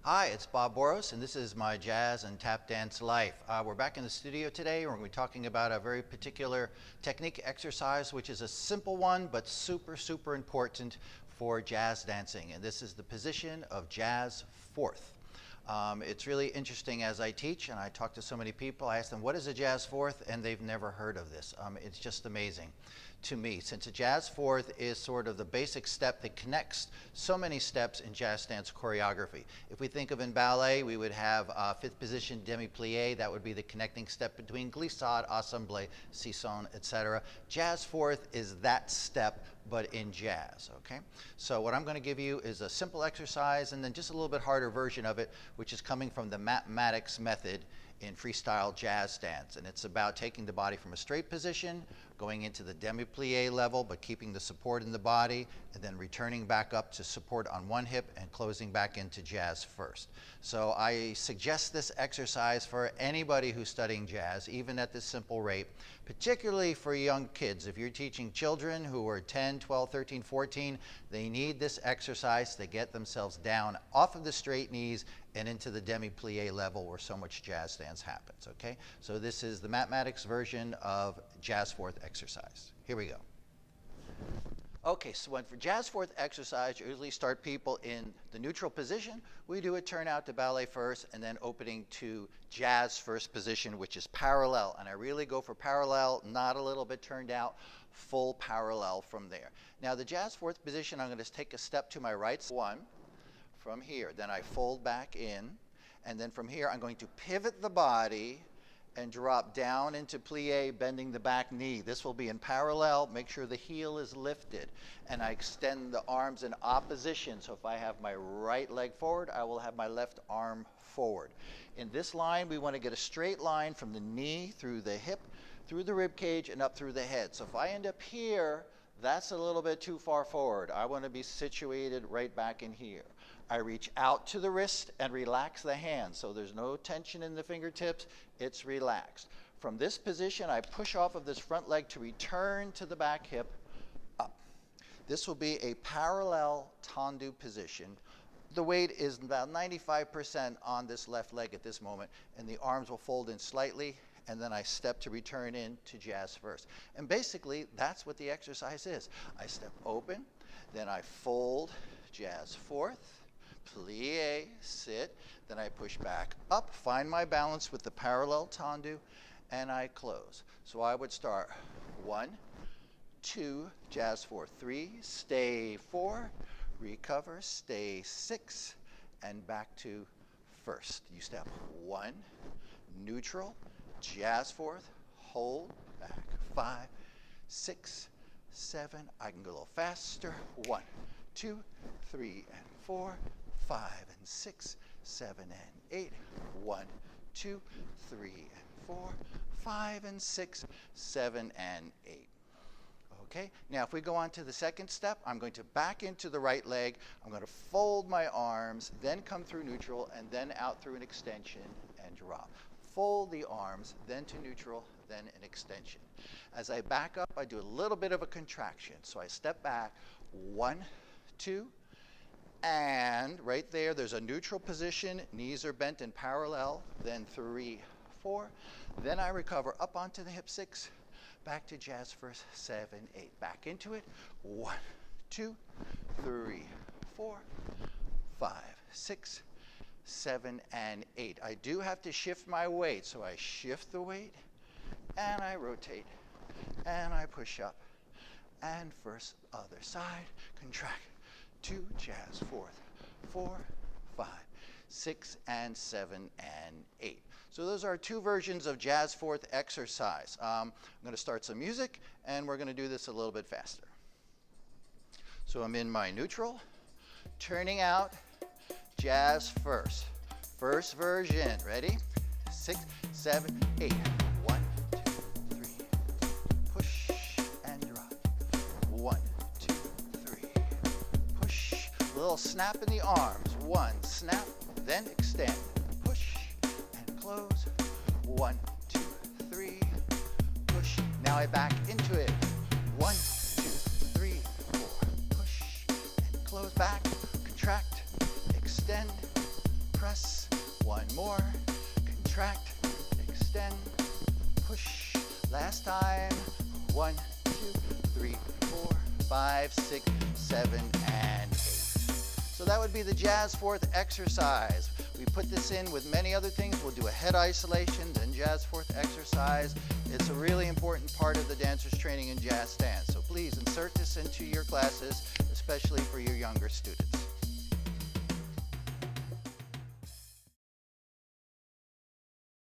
Hi, it's Bob Boross, and this is my jazz and tap dance life. We're back in the studio today. We're going to be talking about a very particular technique exercise, which is a simple one, but super, super important for jazz dancing. And this is the position of jazz fourth. It's really interesting as I teach and I talk to so many people. I ask them, what is a jazz fourth? And they've never heard of this. It's just amazing to me, since a jazz fourth is sort of the basic step that connects so many steps in jazz dance choreography. If we think of in ballet, we would have fifth position demi-plie. That would be the connecting step between glissade, assemblée, sisson, etc. Jazz fourth is that step, but in jazz, okay? So what I'm going to give you is a simple exercise and then just a little bit harder version of it, which is coming from the Mattox method in freestyle jazz dance. And it's about taking the body from a straight position, going into the demi-plie level, but keeping the support in the body, and then returning back up to support on one hip and closing back into jazz first. So I suggest this exercise for anybody who's studying jazz, even at this simple rate, particularly for young kids. If you're teaching children who are 10, 12, 13, 14, they need this exercise to get themselves down off of the straight knees and into the demi-plie level where so much jazz dance happens, okay? So this is the Mattox version of jazz fourth exercise. Here we go. Okay, so for jazz fourth exercise, you usually start people in the neutral position. We do a turn out to ballet first and then opening to jazz first position, which is parallel. And I really go for parallel, not a little bit turned out, full parallel from there. Now the jazz fourth position, I'm going to take a step to my right, one, from here. Then I fold back in, and then from here I'm going to pivot the body and drop down into plie, bending the back knee. This will be in parallel. Make sure the heel is lifted. And I extend the arms in opposition. So if I have my right leg forward, I will have my left arm forward. In this line, we want to get a straight line from the knee through the hip, through the rib cage, and up through the head. So if I end up here, that's a little bit too far forward. I want to be situated right back in here. I reach out to the wrist and relax the hand, so there's no tension in the fingertips, it's relaxed. From this position, I push off of this front leg to return to the back hip, up. This will be a parallel tendu position. The weight is about 95% on this left leg at this moment, and the arms will fold in slightly, and then I step to return in to jazz first. And basically, that's what the exercise is. I step open, then I fold, jazz fourth, plie, sit, then I push back up, find my balance with the parallel tendu, and I close. So I would start 1, 2, jazz 4, 3, stay 4, recover, stay 6, and back to first. You step 1, neutral, jazz fourth, hold, back, 5, 6, 7, I can go a little faster, 1, 2, 3, and 4, 5 and 6, 7 and 8, 1, 2, 3 and 4, 5 and 6, 7 and 8. Okay, now if we go on to the second step, I'm going to back into the right leg, I'm going to fold my arms, then come through neutral, and then out through an extension and drop. Fold the arms, then to neutral, then an extension. As I back up, I do a little bit of a contraction. So I step back, 1, 2, and right there, there's a neutral position. Knees are bent in parallel. Then 3, 4. Then I recover up onto the hip 6. Back to jazz first, 7, 8. Back into it. 1, 2, 3, 4, 5, 6, 7, and 8. I do have to shift my weight. So I shift the weight, and I rotate, and I push up. And first, other side, contract. 2, jazz fourth, 4, 5, 6, and 7, and 8. So those are two versions of jazz fourth exercise. I'm going to start some music, and we're going to do this a little bit faster. So I'm in my neutral, turning out, jazz first. First version, ready? 6, 7, 8. 1, 2, 3. Push and drop. 1, 2, 3. Push. A little snap in the arms. 1, snap, then extend. Push and close. 1, 2, 3. Push. Now I back into it. 1, 2, 3, 4. Push and close back. Contract. Extend. press, one more, contract, extend, push, last time, 1, 2, 3, 4, 5, 6, 7, and 8. So that would be the jazz fourth exercise. We put this in with many other things. We'll do a head isolation, then jazz fourth exercise. It's a really important part of the dancer's training in jazz dance. So please insert this into your classes, especially for your younger students.